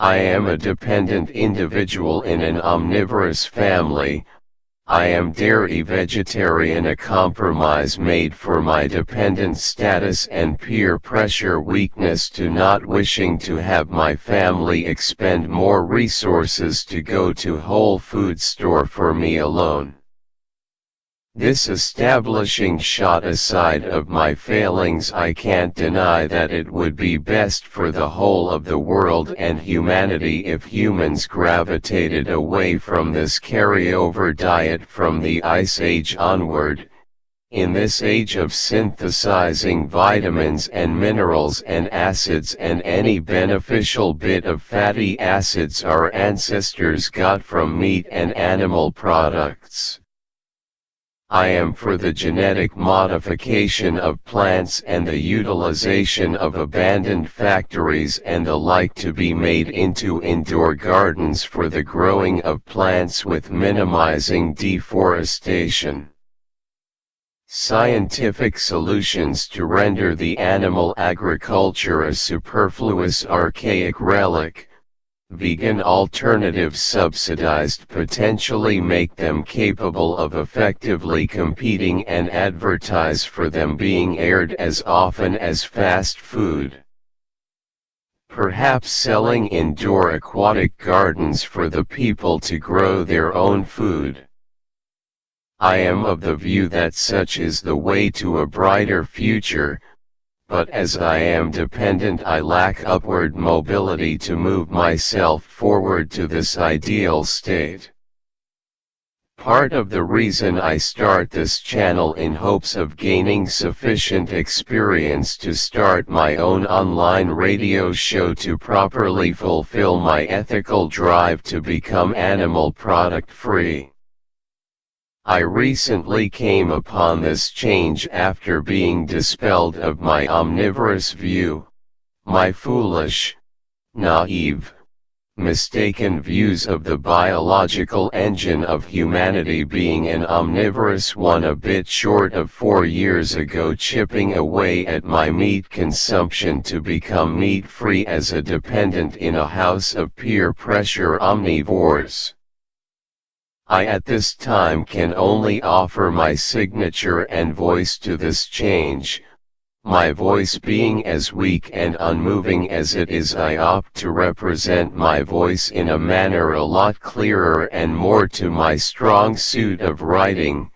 I am a dependent individual in an omnivorous family. I am dairy vegetarian, a compromise made for my dependent status and peer pressure weakness to not wishing to have my family expend more resources to go to Whole Foods store for me alone. This establishing shot aside of my failings, I can't deny that it would be best for the whole of the world and humanity if humans gravitated away from this carryover diet from the Ice Age onward. In this age of synthesizing vitamins and minerals and acids and any beneficial bit of fatty acids our ancestors got from meat and animal products. I am for the genetic modification of plants and the utilization of abandoned factories and the like to be made into indoor gardens for the growing of plants with minimizing deforestation. Scientific solutions to render the animal agriculture a superfluous archaic relic. Vegan alternatives subsidized potentially make them capable of effectively competing and advertise for them being aired as often as fast food. Perhaps selling indoor aquatic gardens for the people to grow their own food. I am of the view that such is the way to a brighter future. But as I am dependent, I lack upward mobility to move myself forward to this ideal state. Part of the reason I start this channel in hopes of gaining sufficient experience to start my own online radio show to properly fulfill my ethical drive to become animal product free. I recently came upon this change after being dispelled of my omnivorous view, my foolish, naive, mistaken views of the biological engine of humanity being an omnivorous one a bit short of 4 years ago, chipping away at my meat consumption to become meat-free as a dependent in a house of peer pressure omnivores. I at this time can only offer my signature and voice to this change. My voice being as weak and unmoving as it is, I opt to represent my voice in a manner a lot clearer and more to my strong suit of writing,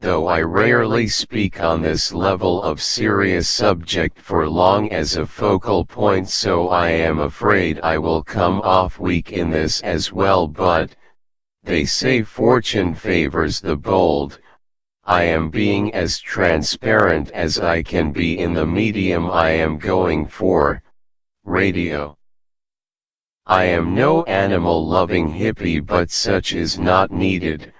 though I rarely speak on this level of serious subject for long as a focal point, so I am afraid I will come off weak in this as well, but they say fortune favors the bold. I am being as transparent as I can be in the medium I am going for, radio. I am no animal-loving hippie, but such is not needed.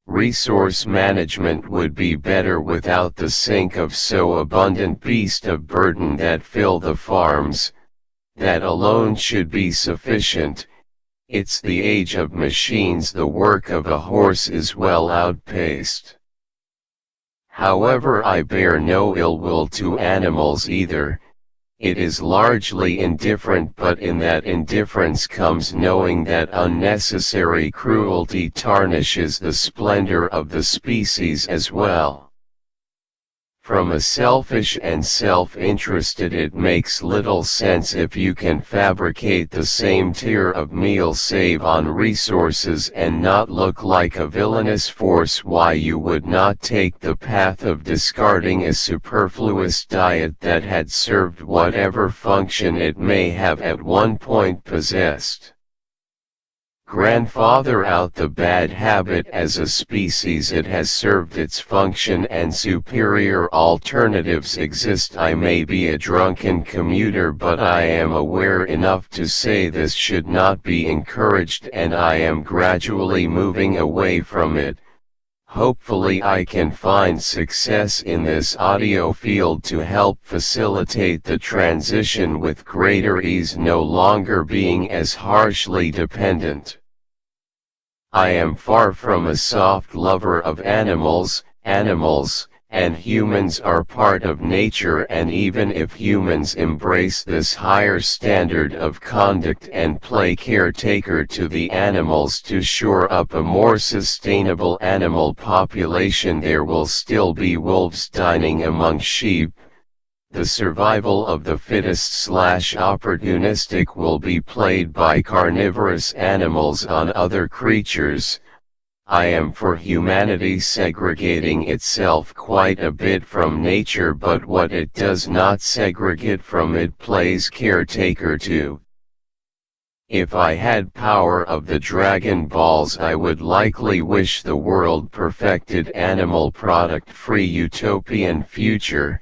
Resource management would be better without the sink of so abundant beast of burden that fill the farms. That alone should be sufficient. It's the age of machines, the work of a horse is well outpaced. However, I bear no ill will to animals either. It is largely indifferent, but in that indifference comes knowing that unnecessary cruelty tarnishes the splendor of the species as well. From a selfish and self-interested, it makes little sense if you can fabricate the same tier of meal, save on resources, and not look like a villainous force, why you would not take the path of discarding a superfluous diet that had served whatever function it may have at one point possessed. Grandfather out the bad habit. As a species it has served its function and superior alternatives exist. I may be a drunken commuter, but I am aware enough to say this should not be encouraged, and I am gradually moving away from it. Hopefully I can find success in this audio field to help facilitate the transition with greater ease, no longer being as harshly dependent. I am far from a soft lover of animals. Animals, and humans are part of nature, and even if humans embrace this higher standard of conduct and play caretaker to the animals to shore up a more sustainable animal population, there will still be wolves dining among sheep. The survival of the fittest/opportunistic will be played by carnivorous animals on other creatures. I am for humanity segregating itself quite a bit from nature, but what it does not segregate from it plays caretaker to. If I had power of the Dragon Balls, I would likely wish the world perfected animal product-free utopian future,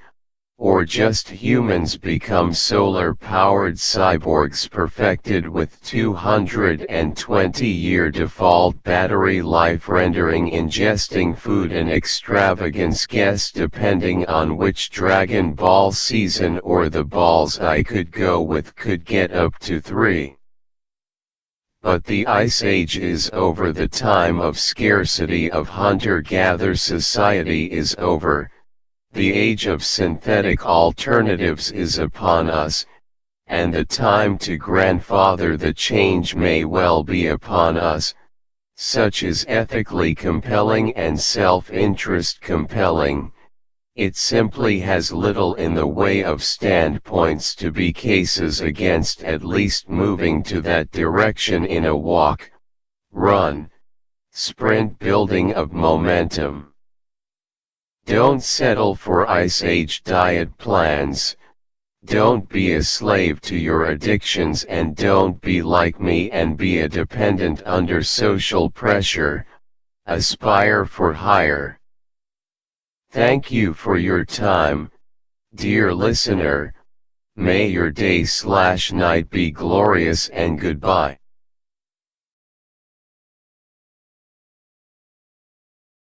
or just humans become solar-powered cyborgs perfected with 220-year default battery life, rendering ingesting food an extravagance. Guess depending on which Dragon Ball season or the balls I could go with could get up to 3. But the Ice Age is over. The time of scarcity of hunter-gatherer society is over. The age of synthetic alternatives is upon us, and the time to grandfather the change may well be upon us. Such is ethically compelling and self-interest compelling. It simply has little in the way of standpoints to be cases against at least moving to that direction in a walk, run, sprint building of momentum. Don't settle for Ice Age diet plans. Don't be a slave to your addictions, and don't be like me and be a dependent under social pressure. Aspire for higher. Thank you for your time, dear listener. May your day/night be glorious, and goodbye.